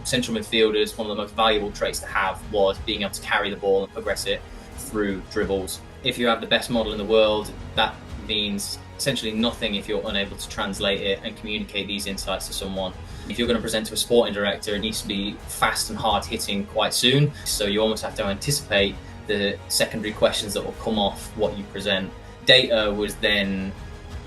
central midfielders, one of the most valuable traits to have was being able to carry the ball and progress it through dribbles. If you have the best model in the world, that means essentially nothing if you're unable to translate it and communicate these insights to someone. If you're going to present to a sporting director, it needs to be fast and hard hitting quite soon. So you almost have to anticipate the secondary questions that will come off what you present. Data was then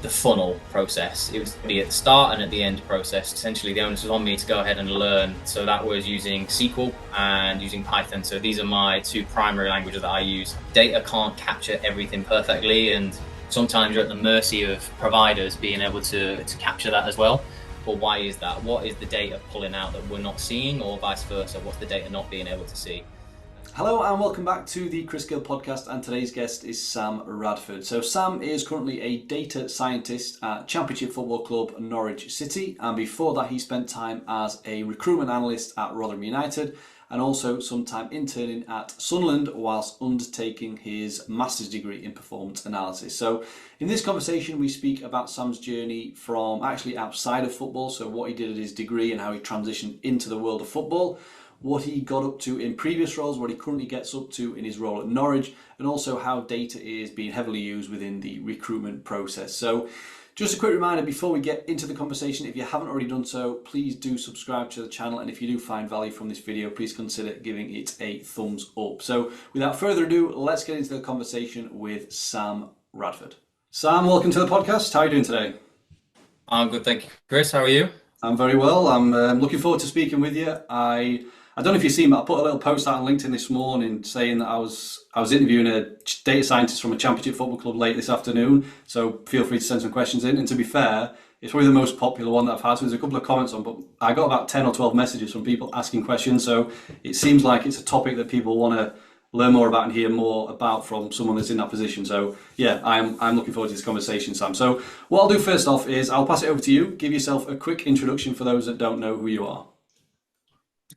the funnel process. It was be at the start and at the end process. Essentially, the onus was on me to go ahead and learn. So that was using SQL and using Python. So these are my two primary languages that I use. Data can't capture everything perfectly, and sometimes you're at the mercy of providers being able to capture that as well. But why is that? What is the data pulling out that we're not seeing, or vice versa? What's the data not being able to see? Hello and welcome back to the Chris Gill podcast, and today's guest is Sam Radford. So Sam is currently a data scientist at Championship football club Norwich City, and before that he spent time as a recruitment analyst at Rotherham Utd and also some time interning at Sunderland whilst undertaking his master's degree in performance analysis. So in this conversation we speak about Sam's journey from actually outside of football, so what he did at his degree and how he transitioned into the world of football, what he got up to in previous roles, what he currently gets up to in his role at Norwich, and also how data is being heavily used within the recruitment process. So just a quick reminder before we get into the conversation, if you haven't already done so, please do subscribe to the channel, and if you do find value from this video, please consider giving it a thumbs up. So without further ado, let's get into the conversation with Sam Radford. Sam, welcome to the podcast. How are you doing today? I'm good, thank you. Chris, how are you? I'm very well. I'm looking forward to speaking with you. I don't know if you've seen, but I put a little post out on LinkedIn this morning saying that I was interviewing a data scientist from a Championship football club late this afternoon. So feel free to send some questions in. And to be fair, it's probably the most popular one that I've had. So there's a couple of comments on, but I got about 10 or 12 messages from people asking questions. So it seems like it's a topic that people want to learn more about and hear more about from someone that's in that position. So yeah, I'm looking forward to this conversation, Sam. So what I'll do first off is I'll pass it over to you. Give yourself a quick introduction for those that don't know who you are.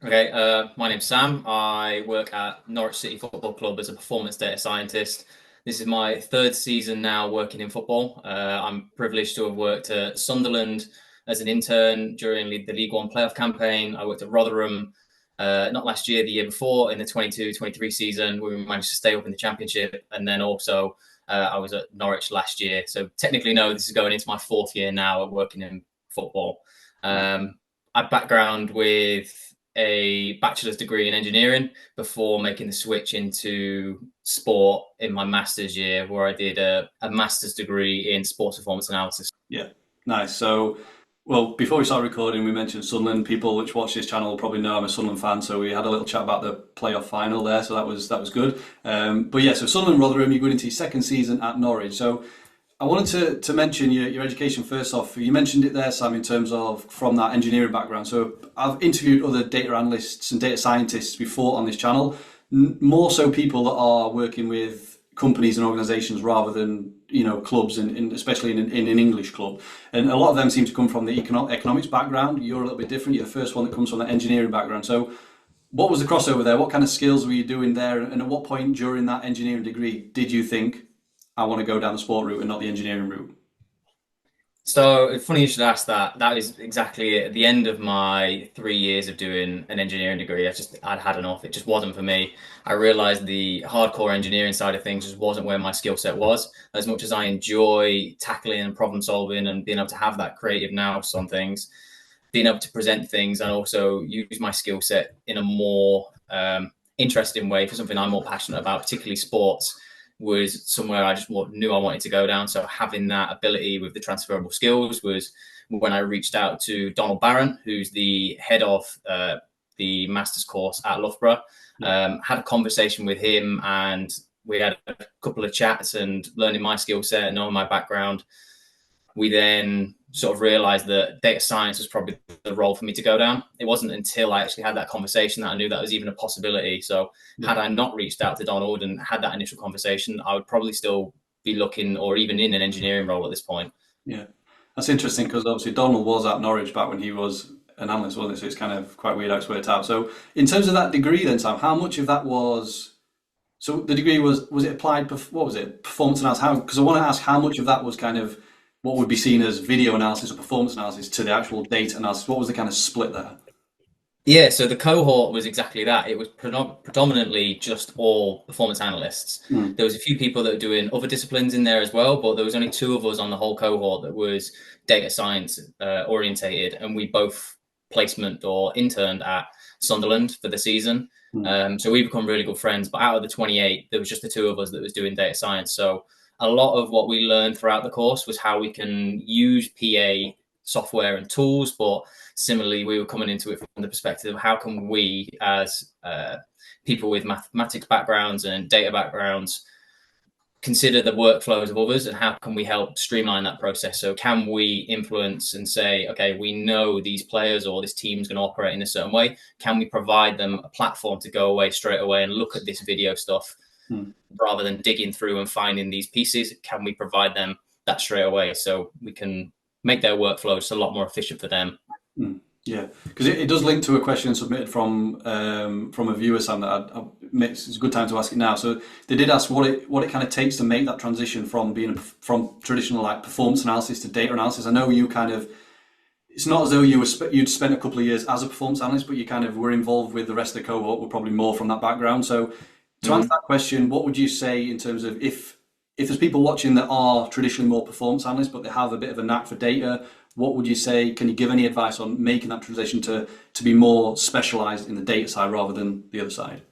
Okay, my name's Sam. I work at Norwich City Football Club as a performance data scientist. This is my third season now working in football. I'm privileged to have worked at Sunderland as an intern during the League One playoff campaign. I worked at Rotherham, not last year, the year before, in the 22-23 season, where we managed to stay up in the Championship. And then also I was at Norwich last year. So technically, no, this is going into my fourth year now of working in football. I have background with a bachelor's degree in engineering before making the switch into sport in my master's year, where I did a master's degree in sports performance analysis. Yeah, nice. So, well, before we start recording, we mentioned Sunderland. People which watch this channel will probably know I'm a Sunderland fan, so we had a little chat about the playoff final there, so that was good. But yeah, so Sunderland Rotherham, you're going into your second season at Norwich. So I wanted to mention your education first off. You mentioned it there, Sam, in terms of from that engineering background. So I've interviewed other data analysts and data scientists before on this channel, more so people that are working with companies and organisations rather than clubs, and especially in an English club. And a lot of them seem to come from the economics background. You're a little bit different. You're the first one that comes from the engineering background. So what was the crossover there? What kind of skills were you doing there? And at what point during that engineering degree did you think, I want to go down the sport route and not the engineering route? So it's funny you should ask that. That is exactly it. At the end of my 3 years of doing an engineering degree, I'd had enough. It just wasn't for me. I realized the hardcore engineering side of things just wasn't where my skill set was. As much as I enjoy tackling and problem solving and being able to have that creative nous on things, being able to present things and also use my skill set in a more interesting way for something I'm more passionate about, particularly sports, was somewhere I just knew I wanted to go down. So having that ability with the transferable skills was when I reached out to Donald Barron, who's the head of the master's course at Loughborough. Had a conversation with him and we had a couple of chats and learning my skill set and knowing my background. We then sort of realized that data science was probably the role for me to go down. It wasn't until I actually had that conversation that I knew that was even a possibility. So had I not reached out to Donald and had that initial conversation, I would probably still be looking or even in an engineering role at this point. Yeah, that's interesting because obviously Donald was at Norwich back when he was an analyst, wasn't it? So it's kind of quite weird how it's worked out. So in terms of that degree then, Sam, how much of that was, so the degree was it applied, what was it, performance analysis? Because I want to ask how much of that was kind of what would be seen as video analysis or performance analysis to the actual data analysis? What was the kind of split there? Yeah, so the cohort was exactly that. It was predominantly just all performance analysts. Mm. There was a few people that were doing other disciplines in there as well, but there was only two of us on the whole cohort that was data science orientated, and we both placement or interned at Sunderland for the season. Mm. So we become really good friends. But out of the 28, there was just the two of us that was doing data science. So a lot of what we learned throughout the course was how we can use PA software and tools, but similarly, we were coming into it from the perspective of how can we, as people with mathematics backgrounds and data backgrounds, consider the workflows of others and how can we help streamline that process? So can we influence and say, okay, we know these players or this team's going to operate in a certain way. Can we provide them a platform to go away straight away and look at this video stuff rather than digging through and finding these pieces? Can we provide them that straight away so we can make their workflows a lot more efficient for them? Yeah, because it does link to a question submitted from a viewer, Sam, that it's a good time to ask it now. So they did ask what it kind of takes to make that transition from being from traditional like performance analysis to data analysis. I know you kind of, it's not as though you'd spent a couple of years as a performance analyst, but you kind of were involved with the rest of the cohort, were probably more from that background. So to answer that question, what would you say in terms of if there's people watching that are traditionally more performance analysts, but they have a bit of a knack for data, what would you say? Can you give any advice on making that transition to be more specialized in the data side rather than the other side?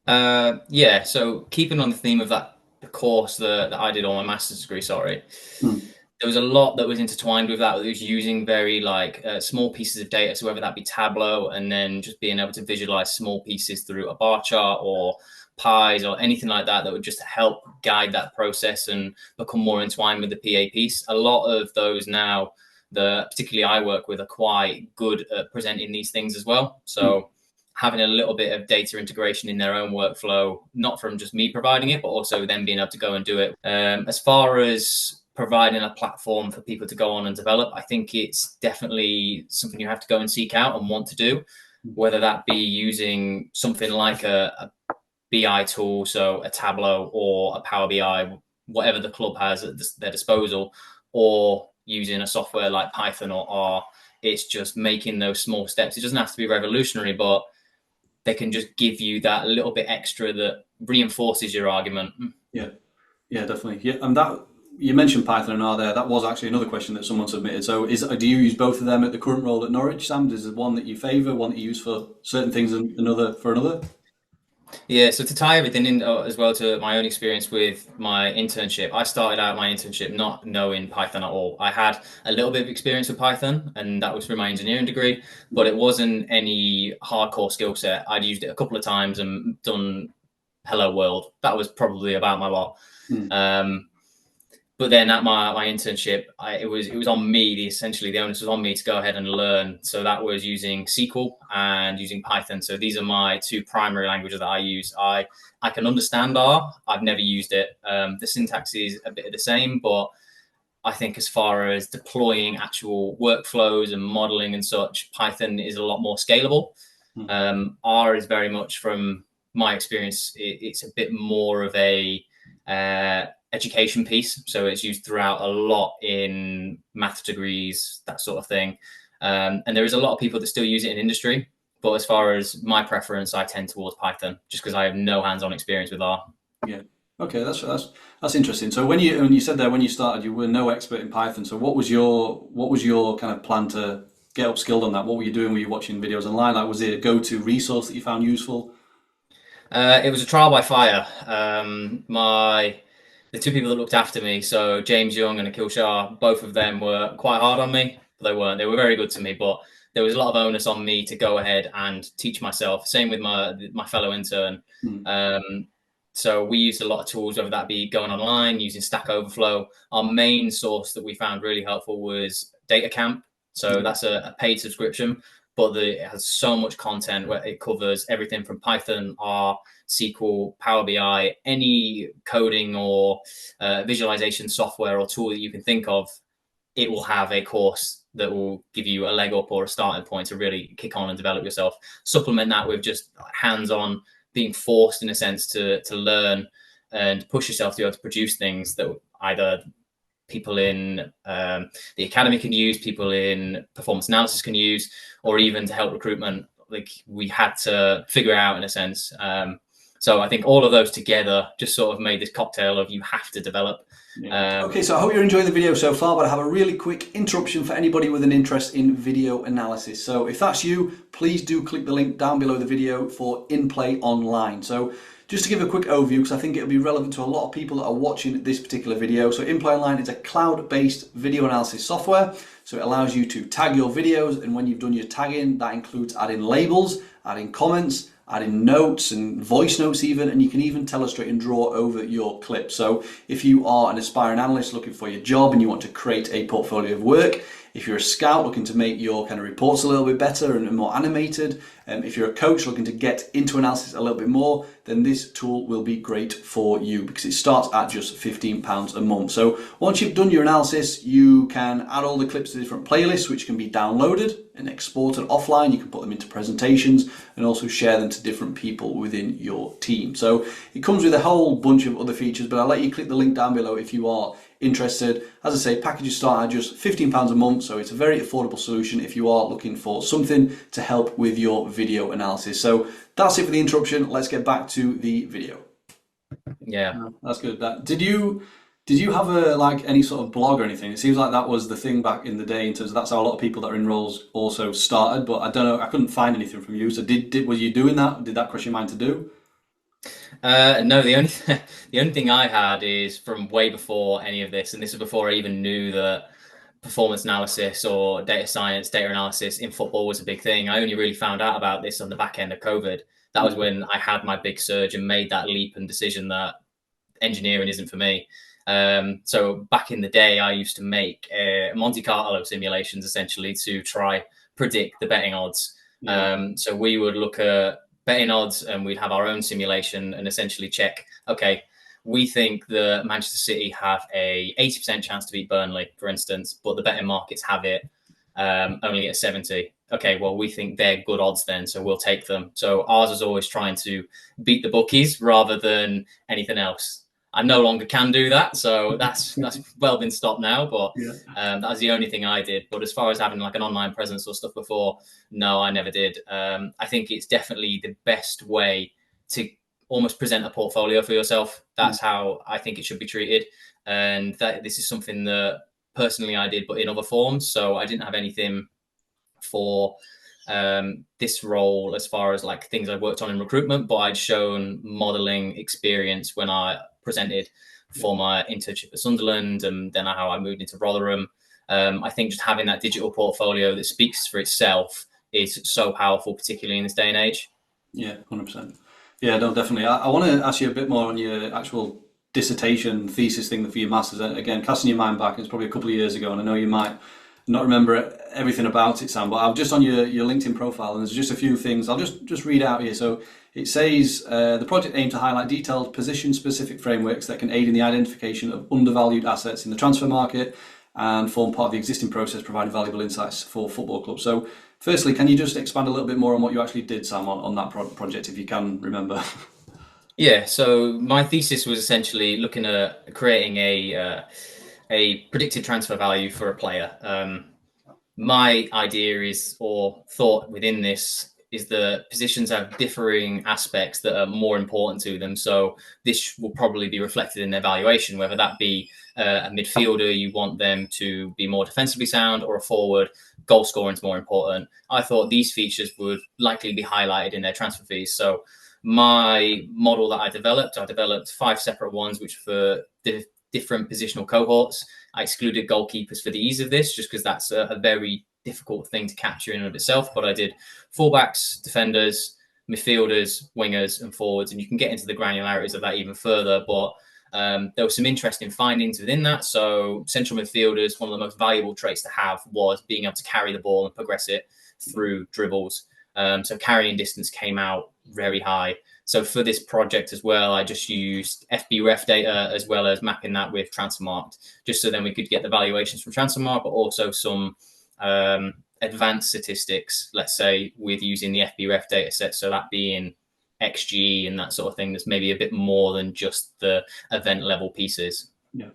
Yeah, so keeping on the theme of that, the course that I did on my master's degree, sorry, Hmm. there was a lot that was intertwined with that. That was using very like small pieces of data, so whether that be Tableau, and then just being able to visualize small pieces through a bar chart or pies or anything like that, that would just help guide that process and become more entwined with the PA piece. A lot of those now, particularly I work with, are quite good at presenting these things as well. So having a little bit of data integration in their own workflow, not from just me providing it, but also them being able to go and do it. As far as providing a platform for people to go on and develop, I think it's definitely something you have to go and seek out and want to do, whether that be using something like a BI tool, so a Tableau or a Power BI, whatever the club has at their disposal, or using a software like Python or R. It's just making those small steps. It doesn't have to be revolutionary, but they can just give you that little bit extra that reinforces your argument. Yeah, yeah, definitely. Yeah, and that you mentioned Python and R there. That was actually another question that someone submitted. So, do you use both of them at the current role at Norwich, Sam? Is there one that you favour, one that you use for certain things, and another for another? Yeah, so to tie everything in as well to my own experience with my internship, I started out my internship not knowing Python at all. I had a little bit of experience with Python, and that was through my engineering degree, but it wasn't any hardcore skill set. I'd used it a couple of times and done Hello World. That was probably about my lot. Hmm. Um, but then at my internship, it was on me. Essentially, the onus was on me to go ahead and learn. So that was using SQL and using Python. So these are my two primary languages that I use. I can understand R. I've never used it. The syntax is a bit of the same, but I think as far as deploying actual workflows and modeling and such, Python is a lot more scalable. R is very much, from my experience, it's a bit more of a education piece. So it's used throughout a lot in math degrees, that sort of thing. And there is a lot of people that still use it in industry. But as far as my preference, I tend towards Python just because I have no hands-on experience with R. Yeah. Okay, that's interesting. So when you said there when you started, you were no expert in Python. So what was your kind of plan to get upskilled on that? What were you doing? Were you watching videos online? Like, was it a go-to resource that you found useful? It was a trial by fire. The two people that looked after me, so James Young and Akil Shah, both of them were quite hard on me. They weren't. They were very good to me, but there was a lot of onus on me to go ahead and teach myself. Same with my fellow intern. Hmm. Um, so we used a lot of tools, whether that be going online, using Stack Overflow. Our main source that we found really helpful was Data Camp. So Yeah. that's a paid subscription, but it has so much content where it covers everything from Python, R, SQL, Power BI, any coding or visualization software or tool that you can think of. It will have a course that will give you a leg up or a starting point to really kick on and develop yourself. Supplement that with just hands-on, being forced in a sense to learn and push yourself to be able to produce things that either people in the academy can use, people in performance analysis can use, or even to help recruitment. Like we had to figure out in a sense. So I think all of those together just sort of made this cocktail of you have to develop. Okay, so I hope you're enjoying the video so far, but I have a really quick interruption for anybody with an interest in video analysis. So if that's you, please do click the link down below the video for In Play Online. So just to give a quick overview, because I think it'll be relevant to a lot of people that are watching this particular video. So In Play Online is a cloud-based video analysis software. So it allows you to tag your videos, and when you've done your tagging, that includes adding labels, adding comments, adding notes and voice notes even, and you can even illustrate and draw over your clip. So if you are an aspiring analyst looking for your job and you want to create a portfolio of work, if you're a scout looking to make your kind of reports a little bit better and more animated, if you're a coach looking to get into analysis a little bit more, then this tool will be great for you because it starts at just £15 a month. So once you've done your analysis, you can add all the clips to different playlists, which can be downloaded and exported offline. You can put them into presentations and also share them to different people within your team. So it comes with a whole bunch of other features, but I'll let you click the link down below if you are interested. As I say, packages start at just £15 a month, so it's a very affordable solution if you are looking for something to help with your video analysis. So that's it for the interruption. Let's get back to the video. Yeah, that's good. Did you have a any sort of blog or anything? It seems like that was the thing back in the day in terms of that's how a lot of people that are in roles also started, but I don't know, I couldn't find anything from you. So were you doing that? Did that cross your mind to do? No, the only thing I had is from way before any of this, and this was before I even knew that performance analysis or data science, data analysis in football was a big thing. I only really found out about this on the back end of COVID. That was when I had my big surge and made that leap and decision that engineering isn't for me. So back in the day, I used to make Monte Carlo simulations essentially to try predict the betting odds. So we would look at betting odds and we'd have our own simulation and essentially check, okay, we think that Manchester City have a 80% chance to beat Burnley, for instance, but the betting markets have it only at 70. Okay, well, we think they're good odds then, so we'll take them. So ours is always trying to beat the bookies rather than anything else. I no longer can do that, so that's well been stopped now. But that was the only thing I did. But as far as having like an online presence or stuff before, no, I never did. I think it's definitely the best way to almost present a portfolio for yourself. That's how I think it should be treated, and that this is something that personally I did, but in other forms. So I didn't have anything for this role as far as like things I've worked on in recruitment, but I'd shown modeling experience when I presented for my internship at Sunderland, and then how I moved into Rotherham. I think just having that digital portfolio that speaks for itself is so powerful, particularly in this day and age. Yeah, 100%. Yeah, no, definitely. I want to ask you a bit more on your actual dissertation thesis thing for your masters. Again, casting your mind back, it's probably a couple of years ago, and I know you might not remember everything about it, Sam, but I'm just on your LinkedIn profile, and there's just a few things I'll just read out here. So it says the project aimed to highlight detailed position-specific frameworks that can aid in the identification of undervalued assets in the transfer market and form part of the existing process, providing valuable insights for football clubs. So firstly, can you just expand a little bit more on what you actually did, Sam, on that project, if you can remember? Yeah, so my thesis was essentially looking at creating a predicted transfer value for a player. My idea is, or thought within this, is that positions have differing aspects that are more important to them. So this will probably be reflected in their valuation, whether that be a midfielder, you want them to be more defensively sound, or a forward, goal scoring is more important. I thought these features would likely be highlighted in their transfer fees. So my model that I developed 5 separate ones, which for the different positional cohorts. I excluded goalkeepers for the ease of this, just because that's a very difficult thing to capture in and of itself. But I did fullbacks, defenders, midfielders, wingers, and forwards, and you can get into the granularities of that even further. But there were some interesting findings within that. So central midfielders, one of the most valuable traits to have was being able to carry the ball and progress it through dribbles. So carrying distance came out very high. So for this project as well, I just used FBref data as well as mapping that with Transfermarkt, just so then we could get the valuations from Transfermarkt, but also some advanced statistics, let's say, with using the FBref data set. So that being XG and that sort of thing, that's maybe a bit more than just the event level pieces. Yeah.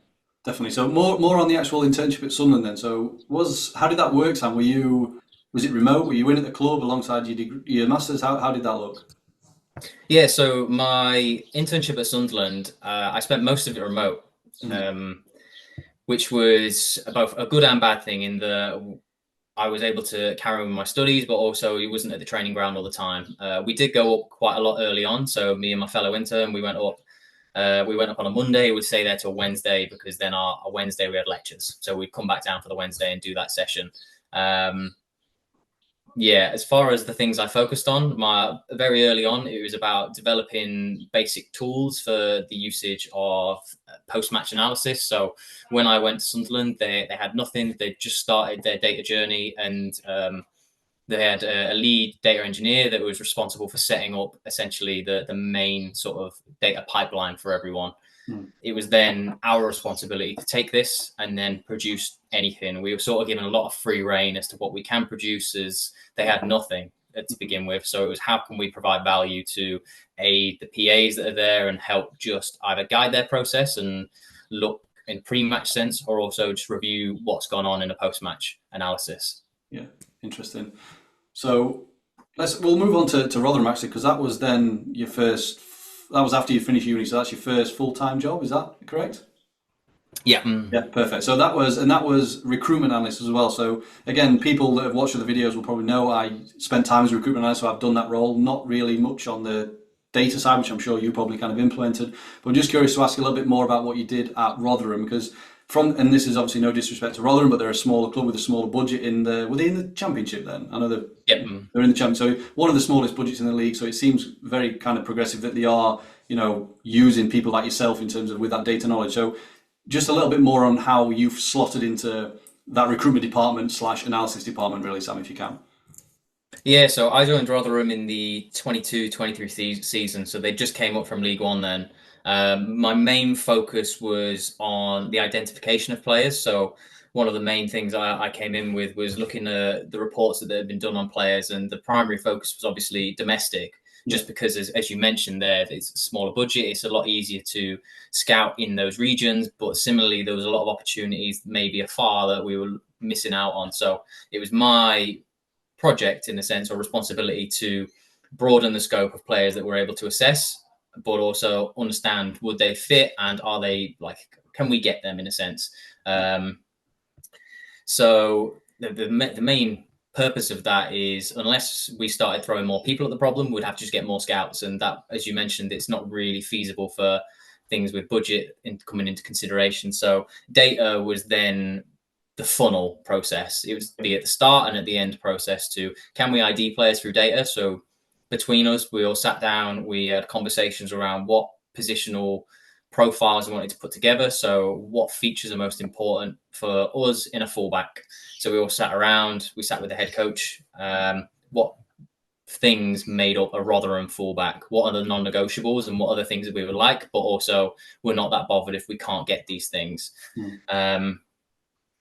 Definitely. So more on the actual internship at Sunderland then. So how did that work, Sam? Was it remote? Were you in at the club alongside your masters? How did that look? Yeah, so my internship at Sunderland, I spent most of it remote, Mm. um, which was both a good and bad thing in the I was able to carry on with my studies, but also it wasn't at the training ground all the time. We did go up quite a lot early on. So me and my fellow intern, we went up. We went up on a Monday. We'd stay there till Wednesday because then our Wednesday we had lectures. So we'd come back down for the Wednesday and do that session. Um, yeah, as far as the things I focused on, my very early on, it was about developing basic tools for the usage of post-match analysis. So when I went to Sunderland, they had nothing. They just started their data journey, and they had a lead data engineer that was responsible for setting up essentially the main sort of data pipeline for everyone. Mm. It was then our responsibility to take this and then produce anything. We were sort of given a lot of free reign as to what we can produce, as they had nothing to begin with. So it was, how can we provide value to the PAs that are there and help just either guide their process and look in pre-match sense, or also just review what's gone on in a post-match analysis. Yeah, interesting. So we'll move on to Rotherham actually, because that was then your first. That was after you finished uni, so that's your first full-time job. Is that correct? Yeah. Yeah, perfect. So that was recruitment analyst as well. So again, people that have watched the videos will probably know I spent time as a recruitment analyst, so I've done that role. Not really much on the data side, which I'm sure you probably kind of implemented. But I'm just curious to ask you a little bit more about what you did at Rotherham, because and this is obviously no disrespect to Rotherham, but they're a smaller club with a smaller budget were they in the Championship then? I know Yeah. they're in the Championship, so one of the smallest budgets in the league. So it seems very kind of progressive that they are, using people like yourself in terms of with that data knowledge. So just a little bit more on how you've slotted into that recruitment department slash analysis department, really, Sam, if you can. Yeah, so I joined Rotherham in the 22-23 season, so they just came up from League One then. My main focus was on the identification of players. So one of the main things I came in with was looking at the reports that had been done on players, and the primary focus was obviously domestic, Yeah, just because, as you mentioned there, it's a smaller budget. It's a lot easier to scout in those regions, but similarly, there was a lot of opportunities maybe afar that we were missing out on. So it was my project in a sense, or responsibility, to broaden the scope of players that we're able to assess, but also understand would they fit and are they can we get them in a sense. So the main purpose of that is, unless we started throwing more people at the problem, we'd have to just get more scouts, and that, as you mentioned, it's not really feasible for things with budget coming into consideration. So data was then the funnel process. It was be at the start and at the end process to, can we ID players through data? So between us, we all sat down, we had conversations around what positional profiles we wanted to put together. So what features are most important for us in a fullback? So we all sat around, we sat with the head coach. What things made up a Rotherham fullback? What are the non-negotiables and what are the things that we would like? But also, we're not that bothered if we can't get these things. mm.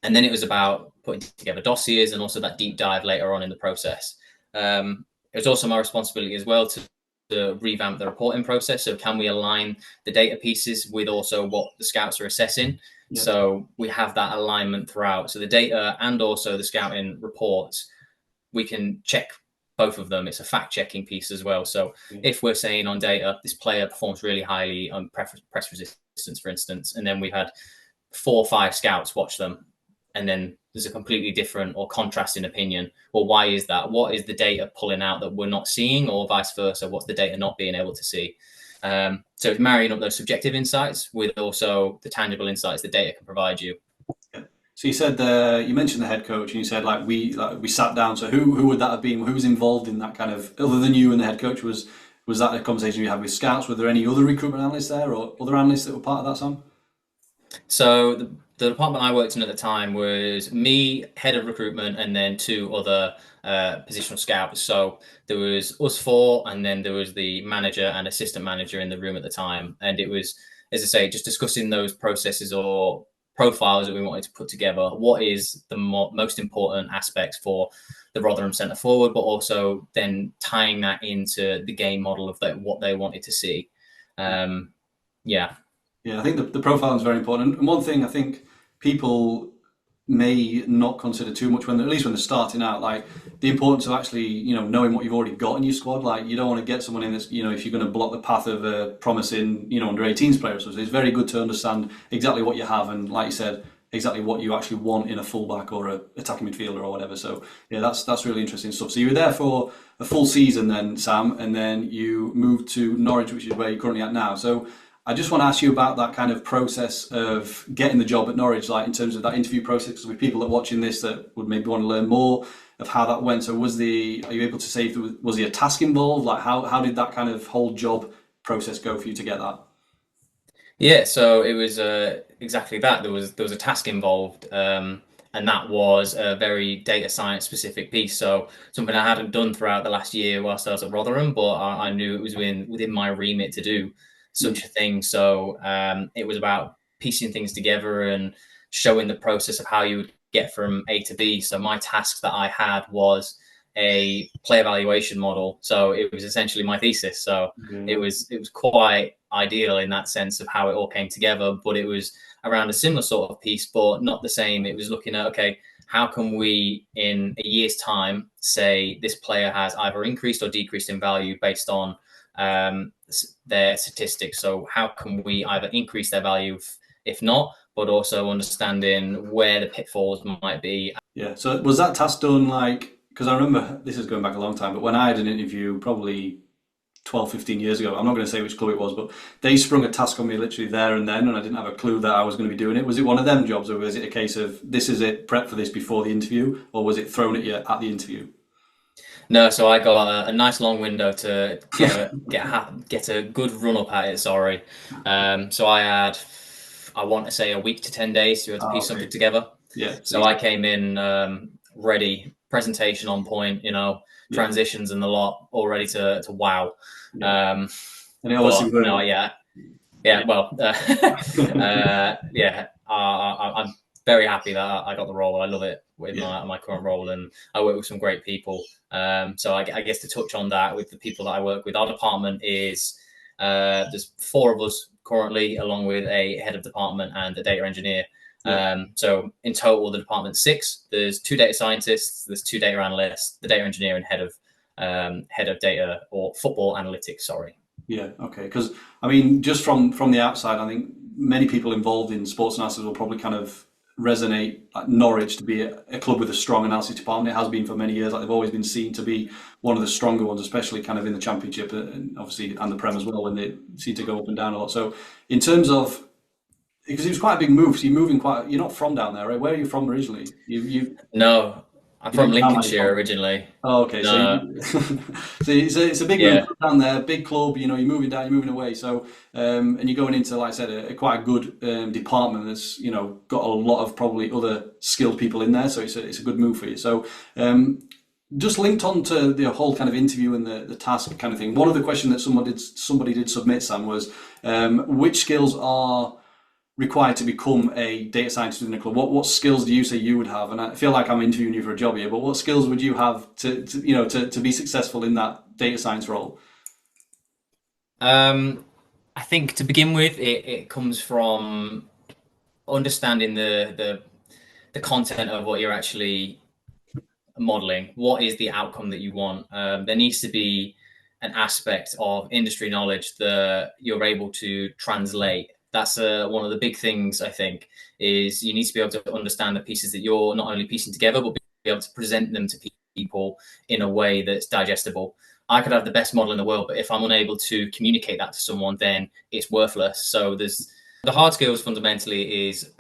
And then it was about putting together dossiers and also that deep dive later on in the process. It was also my responsibility as well to revamp the reporting process. So can we align the data pieces with also what the scouts are assessing? Yeah, So we have that alignment throughout. So the data and also the scouting reports, we can check both of them. It's a fact checking piece as well. So yeah, if we're saying on data, this player performs really highly on press resistance, for instance, and then we've had 4 or 5 scouts watch them, and then there's a completely different or contrasting opinion. Well, why is that? What is the data pulling out that we're not seeing, or vice versa? What's the data not being able to see? So it's marrying up those subjective insights with also the tangible insights the data can provide you. yeah. So you said you mentioned the head coach, and you said we sat down. So who would that have been? Who was involved in that kind of, other than you and the head coach? Was that a conversation you had with scouts? Were there any other recruitment analysts there, or other analysts that were part of that, Sam? So the department I worked in at the time was me, head of recruitment, and then 2 other positional scouts. So there was us 4, and then there was the manager and assistant manager in the room at the time. And it was, as I say, just discussing those processes or profiles that we wanted to put together. What is the most important aspects for the Rotherham centre forward, but also then tying that into the game model of what they wanted to see. Yeah. Yeah, I think the profiling is very important. And one thing I think people may not consider too much when, at least when they're starting out, like the importance of actually, knowing what you've already got in your squad. Like you don't want to get someone in this, if you're going to block the path of a promising, under 18s player. So it's very good to understand exactly what you have and, like you said, exactly what you actually want in a fullback or a attacking midfielder or whatever. So yeah, that's really interesting stuff. So you were there for a full season then, Sam, and then you moved to Norwich, which is where you're currently at now. So I just want to ask you about that kind of process of getting the job at Norwich, like in terms of that interview process, because with people that are watching this that would maybe want to learn more of how that went. So are you able to say if was there a task involved? Like how did that kind of whole job process go for you to get that? Yeah, so it was exactly that. There was a task involved, and that was a very data science specific piece. So something I hadn't done throughout the last year whilst I was at Rotherham, but I knew it was within my remit to do Mm. such a thing. So it was about piecing things together and showing the process of how you would get from A to B. So my task that I had was a play evaluation model. So it was essentially my thesis. So it Yeah. was quite ideal in that sense of how it all came together, but it was around a similar sort of piece, but not the same. It was looking at, okay, how can we in a year's time say this player has either increased or decreased in value based on their statistics? So how can we either increase their value if not, but also understanding where the pitfalls might be. Yeah. So was that task done like, because I remember this is going back a long time, but when I had an interview probably 12, 15 years ago, I'm not going to say which club it was, but they sprung a task on me literally there and then, and I didn't have a clue that I was going to be doing it. Was it one of them jobs, or was it a case of this is it, prep for this before the interview, or was it thrown at you at the interview? No, so I got a nice long window to get a good run up at it. Sorry, so I had, I want to say, a week to 10 days to be able to Ah, piece okay. something together. Yeah. So So I came in ready, presentation on point, yeah, transitions and the lot, all ready to wow. yeah. Um, And it obviously but no, worked. yeah, yeah. Well, yeah. I'm very happy that I got the role. I love it with Yeah. my current role, and I work with some great people. So I guess to touch on that with the people that I work with, our department is there's four of us currently, along with a head of department and a data engineer. Yeah. So in total, the department's six. There's two data scientists, there's two data analysts, the data engineer, and head of data or football analytics. Sorry. Yeah, okay. Because I mean, just from the outside, I think many people involved in sports analysis will probably kind of resonate at Norwich to be a club with a strong analysis department. It has been for many years. Like they've always been seen to be one of the stronger ones, especially kind of in the Championship and obviously and the Prem as well, when they seem to go up and down a lot. So in terms of because it was quite a big move, so you're moving quite. You're not from down there, right? Where are you from originally? No, I'm You from don't sound like you're Lincolnshire from. originally. Oh, okay. So, No, so it's a big move yeah. down there, big club. You're moving down, you're moving away. So, and you're going into, like I said, a quite a good department that's got a lot of probably other skilled people in there. So it's a good move for you. So, just linked on to the whole kind of interview and the task kind of thing. One of the questions that somebody did submit, Sam, was which skills are required to become a data scientist within a club? What skills do you say you would have? And I feel like I'm interviewing you for a job here, but what skills would you have to be successful in that data science role? Um, I think to begin with, it comes from understanding the content of what you're actually modeling. What is the outcome that you want? There needs to be an aspect of industry knowledge that you're able to translate. That's one of the big things, I think, is you need to be able to understand the pieces that you're not only piecing together, but be able to present them to people in a way that's digestible. I could have the best model in the world, but if I'm unable to communicate that to someone, then it's worthless. So there's the hard skills fundamentally is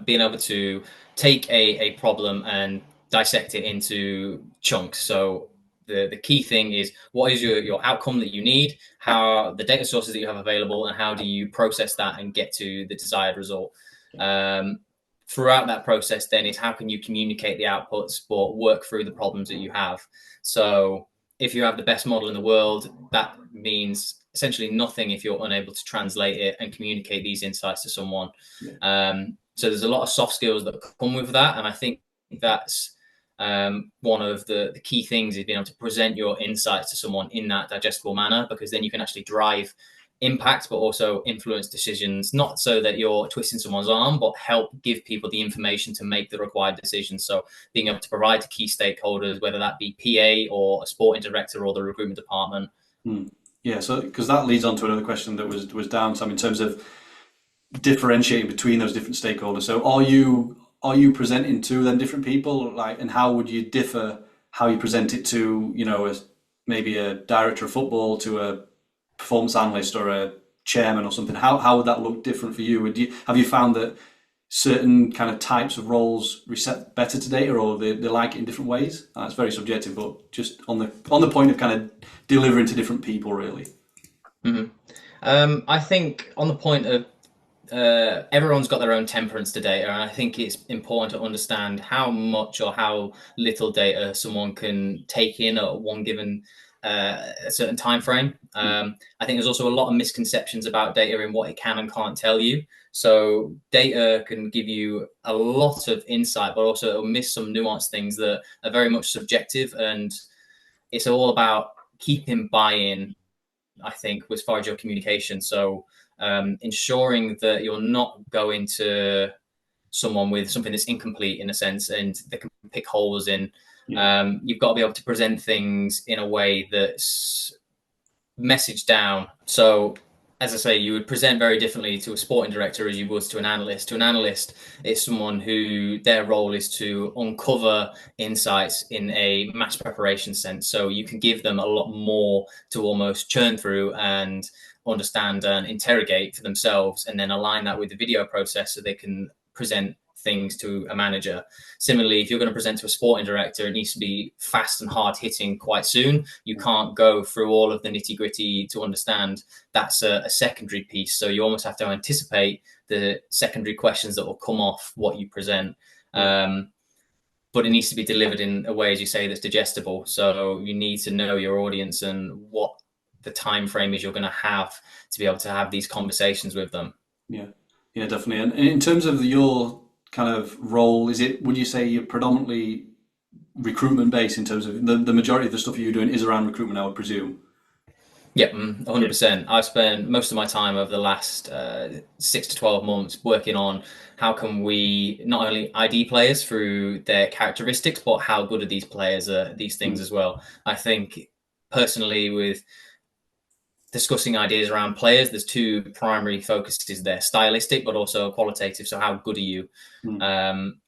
being able to take a problem and dissect it into chunks. So the key thing is what is your outcome that you need, how the data sources that you have available, and how do you process that and get to the desired result. Um, Throughout that process, then is how can you communicate the outputs, but work through the problems that you have. So if you have the best model in the world, that means essentially nothing if you're unable to translate it and communicate these insights to someone. Yeah, So there's a lot of soft skills that come with that, and I think that's one of the key things is being able to present your insights to someone in that digestible manner, because then you can actually drive impact, but also influence decisions, not so that you're twisting someone's arm, but help give people the information to make the required decisions. So being able to provide to key stakeholders, whether that be PA or a sporting director or the recruitment department. Yeah, so because that leads on to another question that was down, Sam, in terms of differentiating between those different stakeholders. So are you presenting to them different people, like, and how would you differ how you present it to, maybe a director of football, to a performance analyst or a chairman or something? How would that look different for you? Have you found that certain kind of types of roles reset better to data, or they like it in different ways? It's very subjective, but just on the point of kind of delivering to different people, really. I think on the point of everyone's got their own temperance to data, and I think it's important to understand how much or how little data someone can take in at one given a certain time frame. I think there's also a lot of misconceptions about data and what it can and can't tell you. So data can give you a lot of insight, but also it'll miss some nuanced things that are very much subjective, and it's all about keeping buy-in, I think, as far as your communication. So ensuring that you're not going to someone with something that's incomplete in a sense, and they can pick holes in. You've got to be able to present things in a way that's messaged down. So, as I say, you would present very differently to a sporting director as you would to an analyst. To an analyst, it's someone who their role is to uncover insights in a mass preparation sense. So you can give them a lot more to almost churn through and understand and interrogate for themselves, and then align that with the video process so they can present things to a manager. Similarly, if you're going to present to a sporting director, it needs to be fast and hard hitting quite soon. You can't go through all of the nitty gritty to understand. That's a secondary piece. So you almost have to anticipate the secondary questions that will come off what you present. But it needs to be delivered in a way, as you say, that's digestible. So you need to know your audience and what the time frame is you're going to have to be able to have these conversations with them. Yeah, definitely. And in terms of your kind of role, would you say you're predominantly recruitment based, in terms of the majority of the stuff you're doing is around recruitment, I would presume? Yep, 100%. I've spent most of my time over the last 6 to 12 months working on how can we not only ID players through their characteristics, but how good are these players at these things as well. I think personally, with discussing ideas around players, there's two primary focuses there: stylistic, but also qualitative. So how good are you?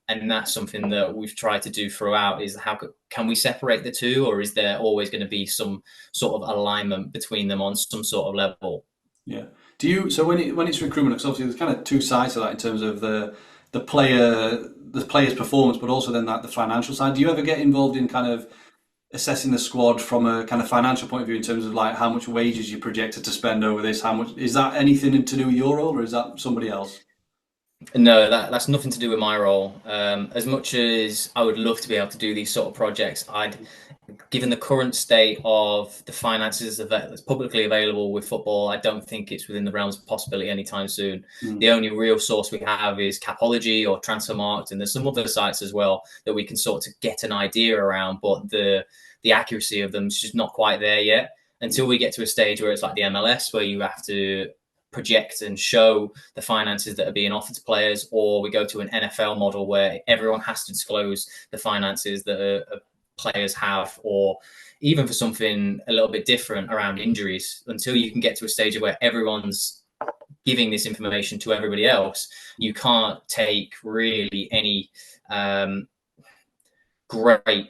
And that's something that we've tried to do throughout, is how can we separate the two, or is there always going to be some sort of alignment between them on some sort of level? Yeah. So when it's recruitment, because obviously there's kind of two sides to that, in terms of the player's performance, but also then the financial side. Do you ever get involved in kind of assessing the squad from a kind of financial point of view, in terms of like how much wages you projected to spend over this? How much is that anything to do with your role, or is that somebody else? No, that's nothing to do with my role. As much as I would love to be able to do these sort of projects, given the current state of the finances that's publicly available with football, I don't think it's within the realms of possibility anytime soon. The only real source we have is Capology or Transfermarkt, and there's some other sites as well that we can sort of get an idea around, but the accuracy of them is just not quite there yet. Until we get to a stage where it's like the MLS, where you have to project and show the finances that are being offered to players, or we go to an NFL model where everyone has to disclose the finances that players have, or even for something a little bit different around injuries. Until you can get to a stage where everyone's giving this information to everybody else, you can't take really any great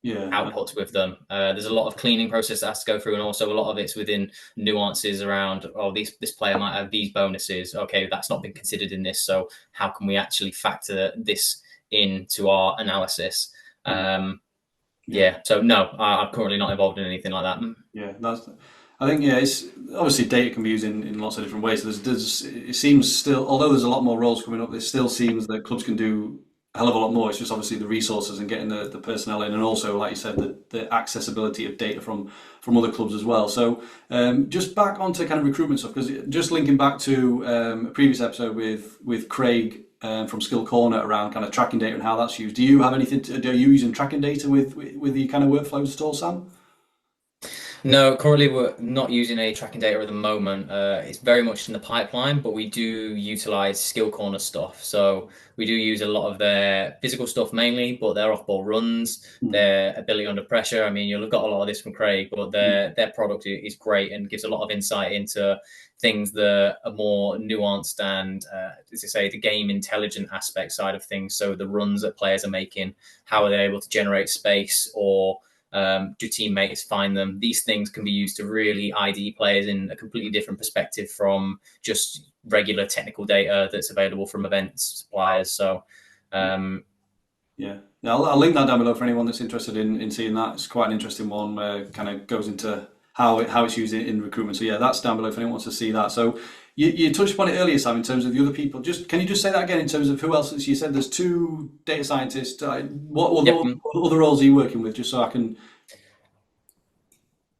outputs with them. There's a lot of cleaning process that has to go through, and also a lot of it's within nuances around, this player might have these bonuses. Okay, that's not been considered in this, so how can we actually factor this into our analysis? So no, I'm currently not involved in anything like that. I think it's obviously data can be used in lots of different ways. It seems still, although there's a lot more roles coming up, it still seems that clubs can do a hell of a lot more. It's just obviously the resources and getting the personnel in, and also, like you said, the accessibility of data from other clubs as well. So just back onto kind of recruitment stuff, because just linking back to a previous episode with Craig from Skill Corner around kind of tracking data and how that's used. Do you have anything? Are you using tracking data with the kind of workflows at all, Sam? No, currently we're not using any tracking data at the moment. It's very much in the pipeline, but we do utilize skill corner stuff. So we do use a lot of their physical stuff mainly, but their off-ball runs, Mm. their ability under pressure. I mean, you'll have got a lot of this from Craig, but Yeah. their product is great and gives a lot of insight into things that are more nuanced and, as I say, the game intelligent aspect side of things. So the runs that players are making, how are they able to generate space, or do teammates find them? These things can be used to really ID players in a completely different perspective from just regular technical data that's available from events suppliers. So, um, Yeah, yeah. I'll link that down below for anyone that's interested in seeing that. It's quite an interesting one where it kind of goes into how it's used in recruitment. So yeah, that's down below if anyone wants to see that. So you touched upon it earlier, Sam, in terms of the other people. Just can you just say that again in terms of who else? You said there's two data scientists. What yep. other roles are you working with? Just so I can.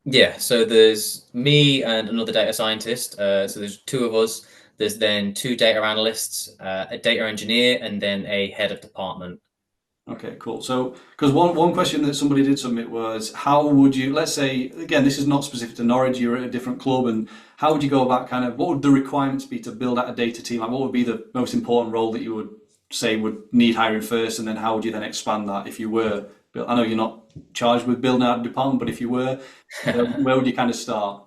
Yeah, so there's me and another data scientist. So there's two of us. There's then two data analysts, a data engineer, and then a head of department. Okay, cool. So, because one question that somebody did submit was, how would you, let's say, again, this is not specific to Norwich, you're at a different club, and how would you go about kind of, what would the requirements be to build out a data team? Like, what would be the most important role that you would say would need hiring first, and then how would you then expand that if you were, I know you're not charged with building out a department, but if you were, where would you kind of start?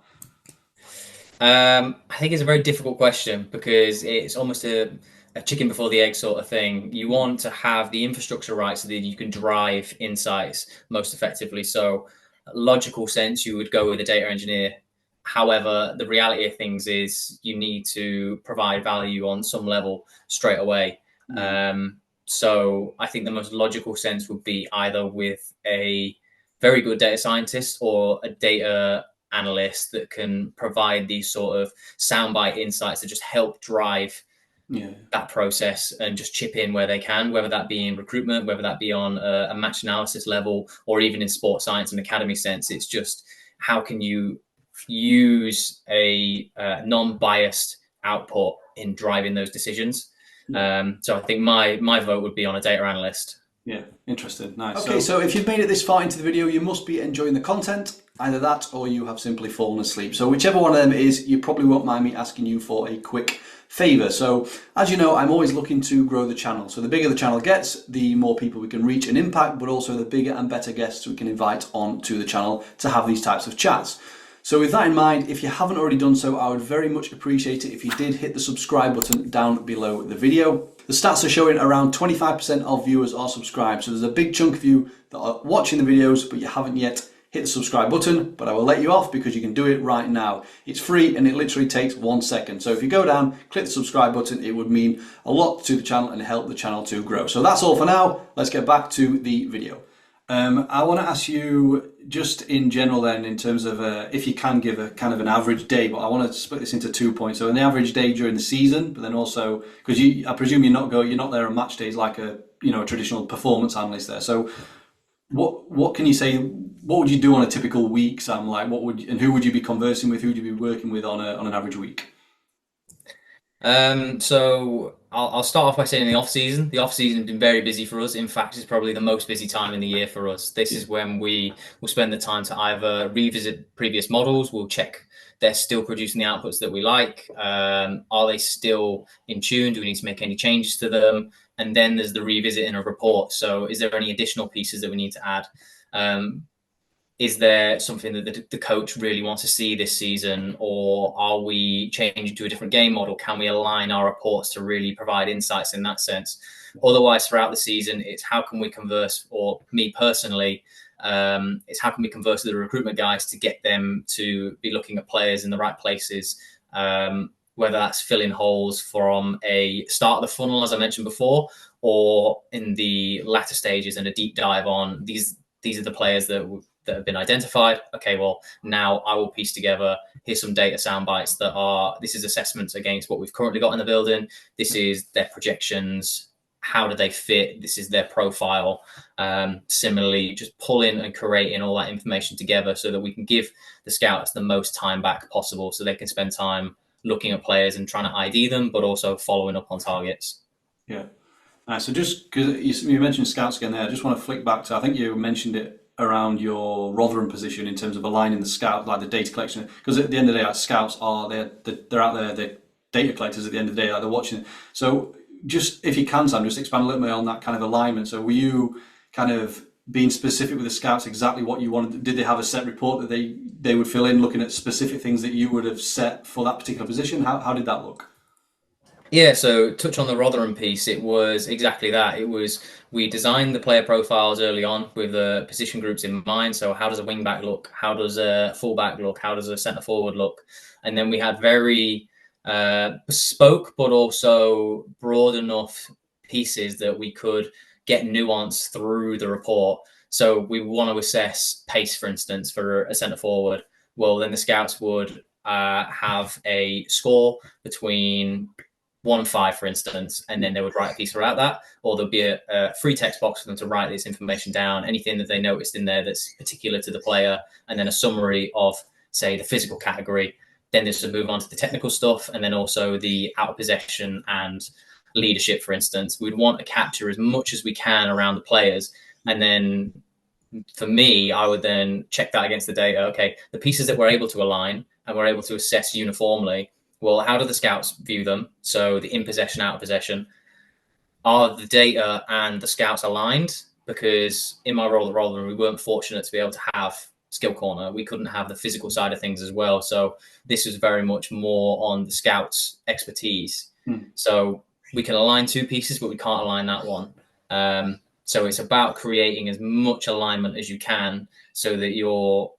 I think it's a very difficult question because it's almost a chicken before the egg sort of thing. You want to have the infrastructure right so that you can drive insights most effectively. So, logical sense, you would go with a data engineer. However, the reality of things is you need to provide value on some level straight away. Yeah, So, I think the most logical sense would be either with a very good data scientist or a data analyst that can provide these sort of soundbite insights that just help drive yeah, that process and just chip in where they can, whether that be in recruitment, whether that be on a match analysis level, or even in sports science and academy sense. It's just how can you use a non-biased output in driving those decisions. yeah. So I think my vote would be on a data analyst. Yeah, interesting. Nice. Okay, so if you've made it this far into the video, you must be enjoying the content. Either that or you have simply fallen asleep. So whichever one of them it is, you probably won't mind me asking you for a quick favour. So as you know, I'm always looking to grow the channel. So the bigger the channel gets, the more people we can reach and impact, but also the bigger and better guests we can invite onto the channel to have these types of chats. So with that in mind, if you haven't already done so, I would very much appreciate it if you did hit the subscribe button down below the video. The stats are showing around 25% of viewers are subscribed. So there's a big chunk of you that are watching the videos, but you haven't yet hit the subscribe button, but I will let you off because you can do it right now. It's free and it literally takes 1 second. So if you go down, click the subscribe button, it would mean a lot to the channel and help the channel to grow. So that's all for now. Let's get back to the video. I want to ask you just in general then, in terms of if you can give a kind of an average day, but I want to split this into 2 points. So an average day during the season, but then also because I presume you're not there on match days like a traditional performance analyst there. So what can you say? What would you do on a typical week, Sam? Like and who would you be conversing with? Who would you be working with on an average week? So I'll start off by saying the off season. The off season has been very busy for us. In fact, it's probably the most busy time in the year for us. This is when we will spend the time to either revisit previous models. We'll check they're still producing the outputs that we like. Are they still in tune? Do we need to make any changes to them? And then there's the revisiting of report. So is there any additional pieces that we need to add? Is there something that the coach really wants to see this season, or are we changing to a different game model? Can we align our reports to really provide insights in that sense? Otherwise, throughout the season, it's how can we converse, or me personally, it's how can we converse with the recruitment guys to get them to be looking at players in the right places, whether that's filling holes from a start of the funnel, as I mentioned before, or in the latter stages and a deep dive on these are the players that have been identified. Okay, well, now I will piece together, here's some data sound bites that are, this is assessments against what we've currently got in the building. This is their projections. How do they fit? This is their profile. Similarly, just pulling and creating all that information together so that we can give the scouts the most time back possible so they can spend time looking at players and trying to ID them, but also following up on targets. Yeah. So just because you mentioned scouts again there, I just want to flick back to, I think you mentioned it around your Rotherham position in terms of aligning the scout, like the data collection? Because at the end of the day, like, scouts are they're out there, they're data collectors at the end of the day, like they're watching. So just if you can, Sam, just expand a little bit on that kind of alignment. So were you kind of being specific with the scouts exactly what you wanted? Did they have a set report that they would fill in, looking at specific things that you would have set for that particular position? How did that look? Yeah, so touch on the Rotherham piece. It was exactly that. It was we designed the player profiles early on with the position groups in mind. So how does a wing back look? How does a fullback look? How does a centre forward look? And then we had very bespoke, but also broad enough pieces that we could get nuance through the report. So we want to assess pace, for instance, for a centre forward. Well, then the scouts would have a score between 1 and 5, for instance, and then they would write a piece about that, or there'll be a free text box for them to write this information down, anything that they noticed in there that's particular to the player, and then a summary of, say, the physical category. Then this would move on to the technical stuff, and then also the out of possession and leadership, for instance. We'd want to capture as much as we can around the players, and then for me, I would then check that against the data. Okay, the pieces that we're able to align and we're able to assess uniformly, well, how do the scouts view them? So the in possession, out of possession. Are the data and the scouts aligned? Because in my role at Rotherham, we weren't fortunate to be able to have skill corner. We couldn't have the physical side of things as well. So this was very much more on the scouts' expertise. So we can align two pieces, but we can't align that one. So it's about creating as much alignment as you can so that you're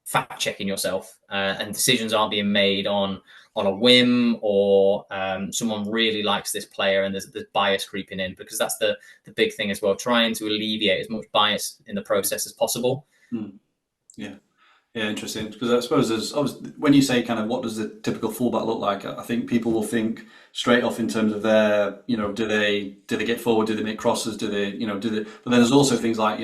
fact checking yourself and decisions aren't being made on a whim or someone really likes this player and there's bias creeping in, because that's the big thing as well, trying to alleviate as much bias in the process as possible. Yeah. Yeah, interesting. Because I suppose there's obviously, when you say kind of what does the typical fullback look like, I think people will think straight off in terms of their, do they get forward, do they make crosses, do they, do they? But then there's also things like,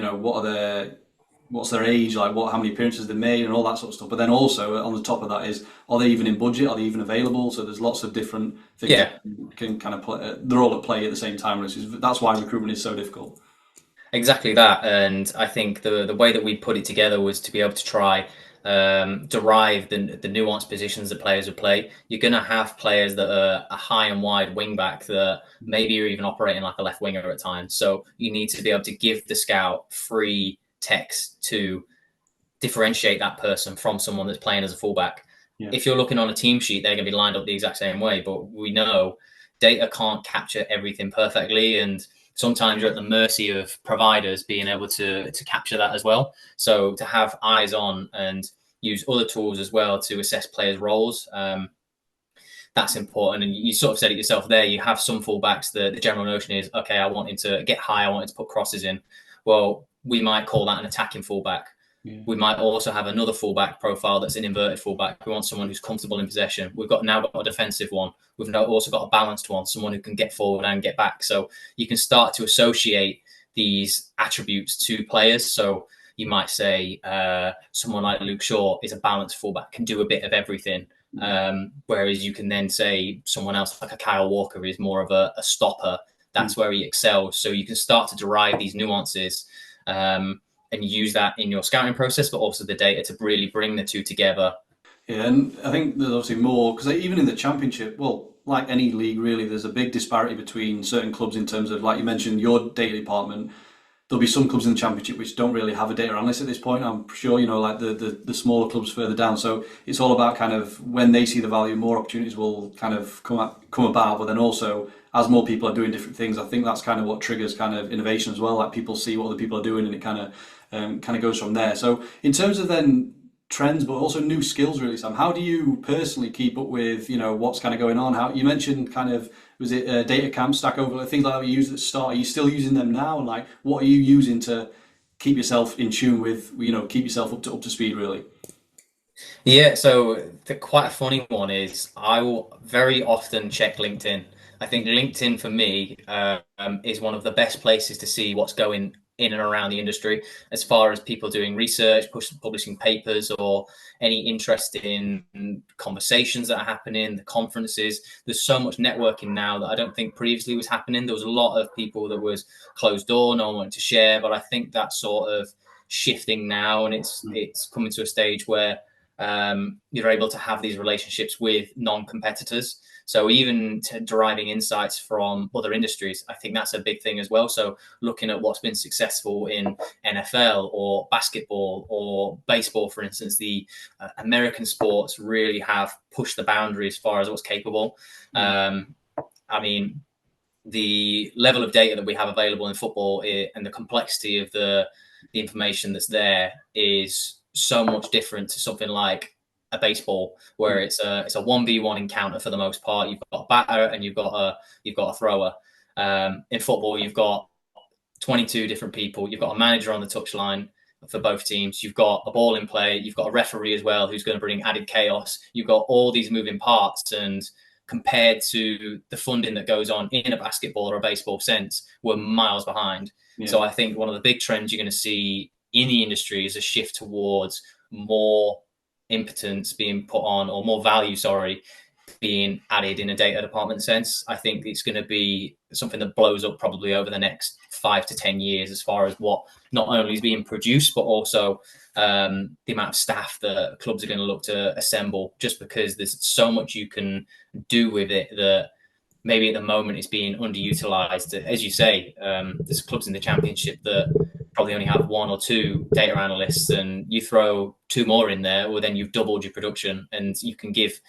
what's their age, like how many appearances they made, and all that sort of stuff. But then also on the top of that is, are they even in budget? Are they even available? So there's lots of different things Yeah, that can kind of play. They're all at play at the same time, which is that's why recruitment is so difficult. exactly that. And I think the way that we put it together was to be able to try derive the nuanced positions that players would play. You're going to have players that are a high and wide wing back that maybe are even operating like a left winger at times. So you need to be able to give the scout free text to differentiate that person from someone that's playing as a fullback. Yeah. If you're looking on a team sheet, they're going to be lined up the exact same way, but we know data can't capture everything perfectly, and sometimes you're at the mercy of providers being able to capture that as well. So to have eyes on and use other tools as well to assess players' roles, that's important. And you sort of said it yourself there. You have some fullbacks. The general notion is, okay, I want him to get high. I want him to put crosses in. Well, we might call that an attacking fullback. Yeah. We might also have another fullback profile that's an inverted fullback. We want someone who's comfortable in possession. We've now got a defensive one. We've now also got a balanced one, someone who can get forward and get back. So you can start to associate these attributes to players. So you might say someone like Luke Shaw is a balanced fullback, can do a bit of everything. Whereas you can then say someone else like a Kyle Walker is more of a stopper. That's where he excels. So you can start to derive these nuances and use that in your scouting process, but also the data to really bring the two together. Yeah, and I think there's obviously more, because even in the Championship, well, like any league really, there's a big disparity between certain clubs in terms of, like you mentioned, your data department. There'll be some clubs in the Championship which don't really have a data analyst at this point. I'm sure, like the smaller clubs further down. So it's all about kind of when they see the value, more opportunities will kind of come about. But then also, as more people are doing different things, I think that's kind of what triggers kind of innovation as well. Like people see what other people are doing, and it kind of goes from there. So in terms of then trends, but also new skills, really, Sam, how do you personally keep up with what's kind of going on? How you mentioned kind of, was it data camp, Stack Overflow, things like that you used at the start? Are you still using them now? And like, what are you using to keep yourself in tune with, keep yourself up to speed, really? Yeah, so quite a funny one is I will very often check LinkedIn. I think LinkedIn for me is one of the best places to see what's going in and around the industry, as far as people doing research, publishing papers, or any interest in conversations that are happening, the conferences. There's so much networking now that I don't think previously was happening. There was a lot of people that was closed door, no one wanted to share, but I think that sort of shifting now, and it's coming to a stage where you're able to have these relationships with non-competitors. So even deriving insights from other industries, I think that's a big thing as well. So looking at what's been successful in NFL or basketball or baseball, for instance, the American sports really have pushed the boundary as far as what's capable. I mean, the level of data that we have available in football and the complexity of the information that's there is so much different to something like a baseball, where it's a 1v1 encounter for the most part. You've got a batter and you've got a thrower. In football, you've got 22 different people. You've got a manager on the touchline for both teams. You've got a ball in play. You've got a referee as well who's going to bring added chaos. You've got all these moving parts, and compared to the funding that goes on in a basketball or a baseball sense, we're miles behind. Yeah. So I think one of the big trends you're going to see in the industry is a shift towards more impotence being put on, or more value, being added in a data department sense. I think it's going to be something that blows up probably over the next 5 to 10 years, as far as what not only is being produced, but also the amount of staff that clubs are going to look to assemble, just because there's so much you can do with it that maybe at the moment it's being underutilized. As you say, there's clubs in the Championship that probably only have 1 or 2 data analysts, and you throw 2 more in there, well, then you've doubled your production, and you can give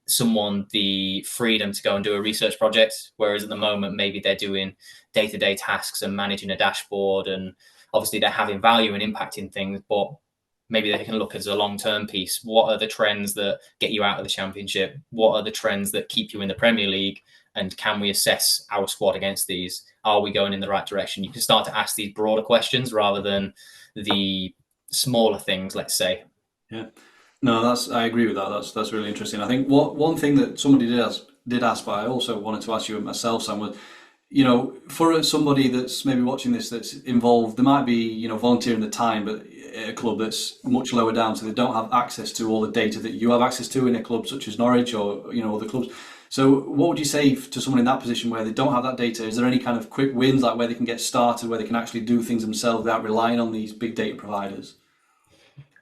someone the freedom to go and do a research project, whereas at the moment maybe they're doing day-to-day tasks and managing a dashboard, and obviously they're having value and impacting things, but maybe they can look as a long-term piece. What are the trends that get you out of the Championship? What are the trends that keep you in the Premier League? And can we assess our squad against these? Are we going in the right direction? You can start to ask these broader questions rather than the smaller things, let's say. Yeah. No, I agree with that. That's really interesting. I think one thing that somebody did ask, but I also wanted to ask you myself, Sam, was, for somebody that's maybe watching this that's involved, they might be, volunteering the time, but at a club that's much lower down, so they don't have access to all the data that you have access to in a club such as Norwich or, other clubs. So what would you say to someone in that position where they don't have that data? Is there any kind of quick wins, like where they can get started, where they can actually do things themselves without relying on these big data providers?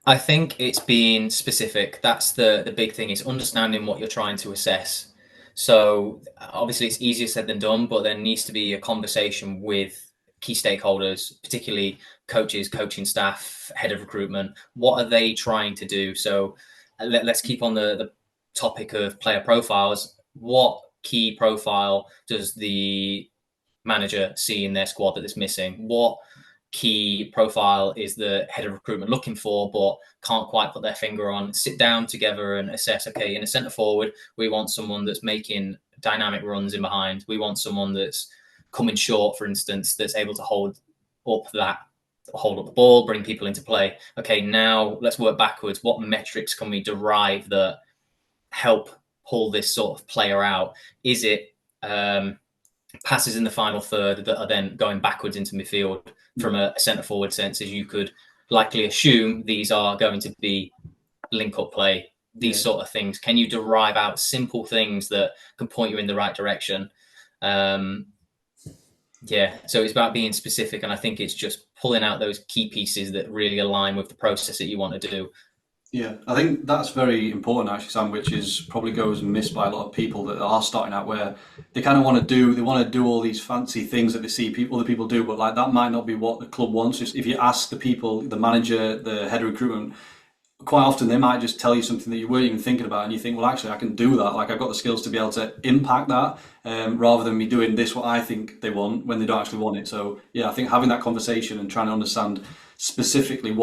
I think it's being specific. That's the big thing, is understanding what you're trying to assess. So obviously it's easier said than done, but there needs to be a conversation with key stakeholders, particularly coaches, coaching staff, head of recruitment. What are they trying to do? So let's keep on the topic of player profiles. What key profile does the manager see in their squad that is missing? What key profile is the head of recruitment looking for, but can't quite put their finger on? Sit down together and assess, okay, in a centre forward, we want someone that's making dynamic runs in behind. We want someone that's coming short, for instance, that's able to hold up the ball, bring people into play. Okay, now let's work backwards. What metrics can we derive that help pull this sort of player out? Is it passes in the final third that are then going backwards into midfield? From a centre forward sense, as you could likely assume, these are going to be link up play, these sort of things. Can you derive out simple things that can point you in the right direction? So it's about being specific, and I think it's just pulling out those key pieces that really align with the process that you want to do. Yeah, I think that's very important actually, Sam, which is probably goes missed by a lot of people that are starting out, where they kind of want to do all these fancy things that they see other people do, but like that might not be what the club wants. Just if you ask the people, the manager, the head of recruitment, quite often they might just tell you something that you weren't even thinking about, and you think, well, actually, I can do that. Like, I've got the skills to be able to impact that, rather than me doing this what I think they want when they don't actually want it. So yeah, I think having that conversation and trying to understand specifically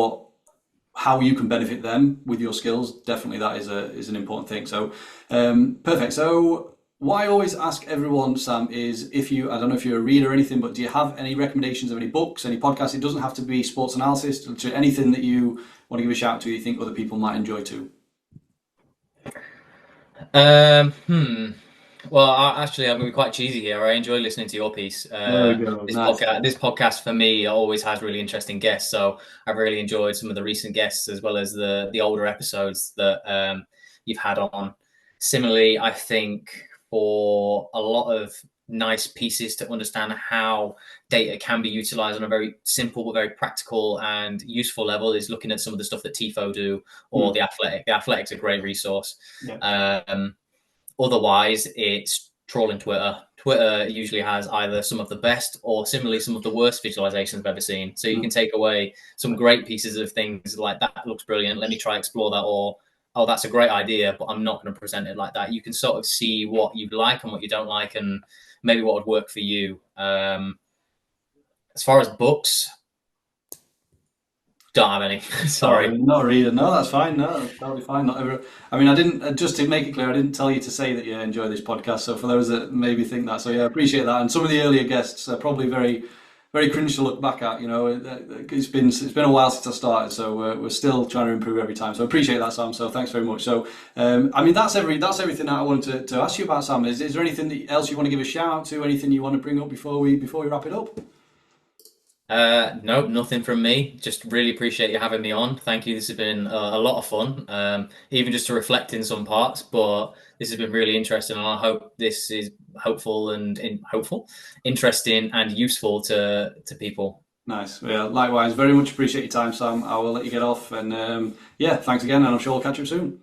how you can benefit them with your skills, definitely that is an important thing. So perfect. So what I always ask everyone, Sam, is I don't know if you're a reader or anything, but do you have any recommendations of any books, any podcasts? It doesn't have to be sports analysis, anything that you want to give a shout to you think other people might enjoy too. Well, I'm going to be quite cheesy here. I enjoy listening to your piece. This podcast for me always has really interesting guests. So I've really enjoyed some of the recent guests, as well as the older episodes that you've had on. Similarly, I think for a lot of nice pieces to understand how data can be utilized on a very simple but very practical and useful level is looking at some of the stuff that TIFO do, or The Athletic. The Athletic's a great resource. Otherwise, it's trawling Twitter. Twitter usually has either some of the best or similarly some of the worst visualizations I've ever seen. So you can take away some great pieces of things like that looks brilliant. Let me try explore that, or oh, that's a great idea, but I'm not going to present it like that. You can sort of see what you like and what you don't like, and maybe what would work for you. As far as books, don't have any. Sorry. Not a reader. No, that's fine. No, that's totally fine. Not ever. I mean, I didn't. Just to make it clear, I didn't tell you to say that you enjoy this podcast. So for those that maybe think that, so yeah, I appreciate that. And some of the earlier guests are probably very, very cringe to look back at. You know, it's been a while since I started, so we're still trying to improve every time. So I appreciate that, Sam. So thanks very much. So I mean, that's everything that I wanted to ask you about, Sam. Is there anything else you want to give a shout out to? Anything you want to bring up before we wrap it up? No, nothing from me. Just really appreciate you having me on. Thank you. This has been a lot of fun, even just to reflect in some parts. But this has been really interesting, and I hope this is interesting and useful to people. Nice. Yeah, likewise. Very much appreciate your time, Sam. I will let you get off, and yeah, thanks again, and I'm sure we'll catch up soon.